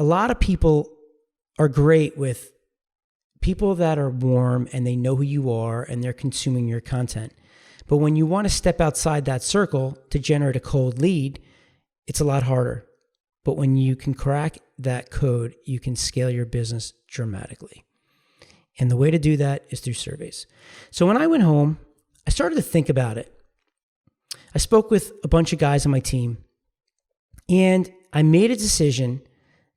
a lot of people are great with people that are warm and they know who you are and they're consuming your content. But when you want to step outside that circle to generate a cold lead, it's a lot harder. But when you can crack that code, you can scale your business dramatically. And the way to do that is through surveys. So when I went home, I started to think about it. I spoke with a bunch of guys on my team, and I made a decision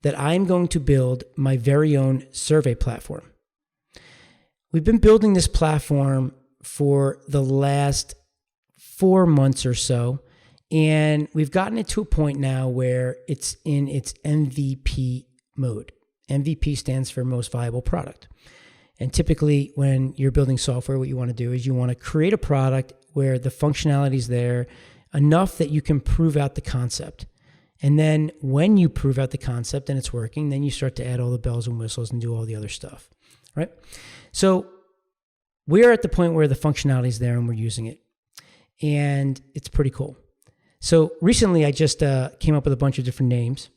that I'm going to build my very own survey platform. We've been building this platform for the last 4 months or so, and we've gotten it to a point now where it's in its MVP mode. MVP stands for most viable product. And typically when you're building software, what you want to do is you want to create a product where the functionality is there enough that you can prove out the concept. And then when you prove out the concept and it's working, then you start to add all the bells and whistles and do all the other stuff, right? So we're at the point where the functionality is there and we're using it. And it's pretty cool. So recently I just came up with a bunch of different names.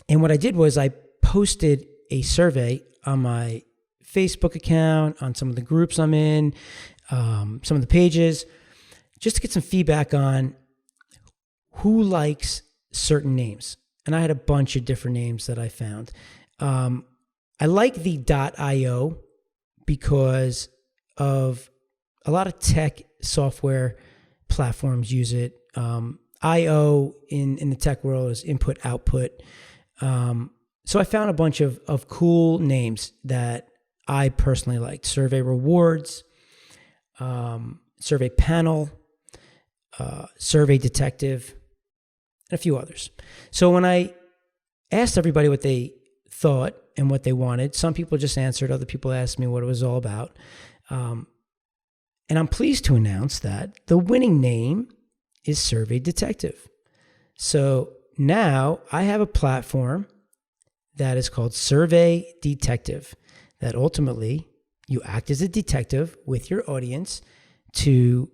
And what I did was I posted a survey on my Facebook account, on some of the groups I'm in, some of the pages, just to get some feedback on who likes certain names. And I had a bunch of different names that I found. I like the .io because of a lot of tech software platforms use it. IO in the tech world is input, output. So I found a bunch of cool names that I personally liked. Survey Rewards, Survey Panel, SurveyDetective, and a few others. So when I asked everybody what they thought and what they wanted, some people just answered, other people asked me what it was all about. And I'm pleased to announce that the winning name is SurveyDetective. So now I have a platform that is called SurveyDetective, that ultimately you act as a detective with your audience to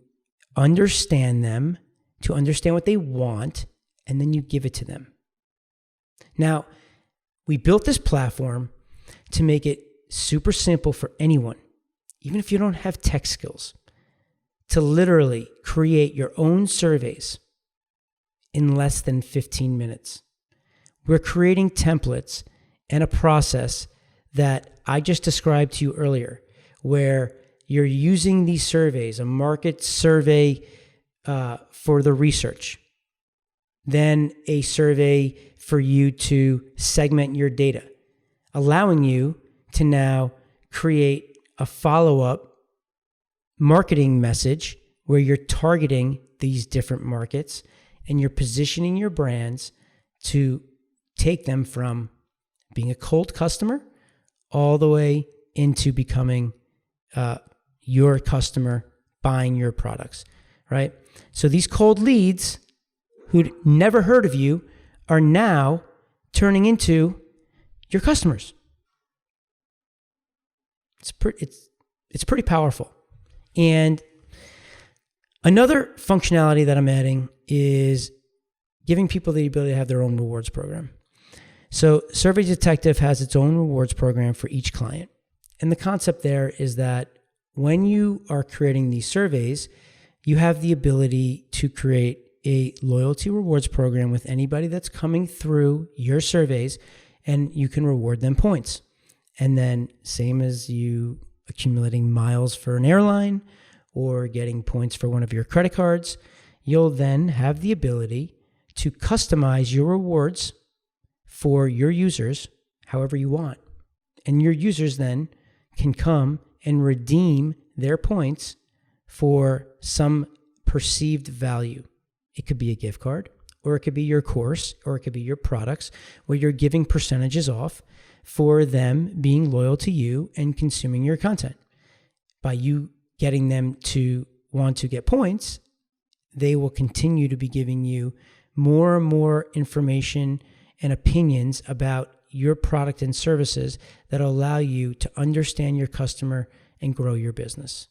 understand them, to understand what they want, and then you give it to them. Now, we built this platform to make it super simple for anyone, even if you don't have tech skills, to literally create your own surveys in less than 15 minutes. We're creating templates and a process that I just described to you earlier, where you're using these surveys, a market survey for the research, then a survey for you to segment your data, allowing you to now create a follow-up marketing message where you're targeting these different markets and you're positioning your brands to take them from being a cold customer all the way into becoming your customer buying your products, right? So these cold leads who'd never heard of you are now turning into your customers. It's pretty powerful. And another functionality that I'm adding is giving people the ability to have their own rewards program. So SurveyDetective has its own rewards program for each client. And the concept there is that when you are creating these surveys, you have the ability to create a loyalty rewards program with anybody that's coming through your surveys, and you can reward them points. And then same as you accumulating miles for an airline or getting points for one of your credit cards, you'll then have the ability to customize your rewards for your users however you want. And your users then can come and redeem their points for some perceived value. It could be a gift card, or it could be your course, or it could be your products, where you're giving percentages off for them being loyal to you and consuming your content. By you getting them to want to get points, they will continue to be giving you more and more information and opinions about your product and services that allow you to understand your customer and grow your business.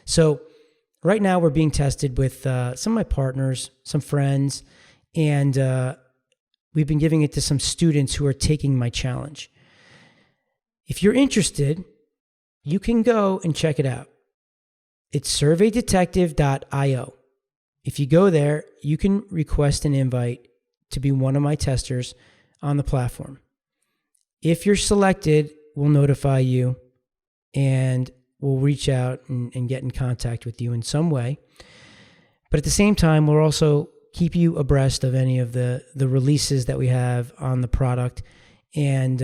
So right now we're being tested with some of my partners, some friends, and we've been giving it to some students who are taking my challenge. If you're interested, you can go and check it out. It's SurveyDetective.io. If you go there, you can request an invite to be one of my testers on the platform. If you're selected, we'll notify you and we'll reach out and get in contact with you in some way. But at the same time, we'll also keep you abreast of any of the releases that we have on the product. And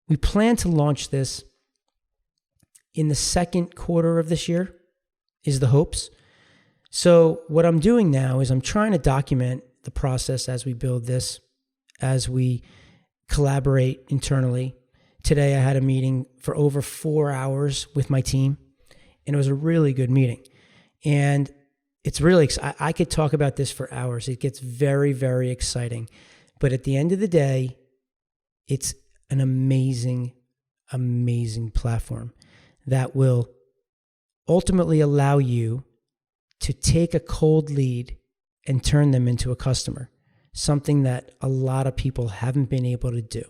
we plan to launch this in the second quarter of this year, is the hopes. So what I'm doing now is I'm trying to document the process as we build this, as we collaborate internally. Today I had a meeting for over 4 hours with my team, and it was a really good meeting. And it's really, I could talk about this for hours. It gets very, very exciting. But at the end of the day, it's an amazing, amazing platform that will ultimately allow you to take a cold lead and turn them into a customer, something that a lot of people haven't been able to do.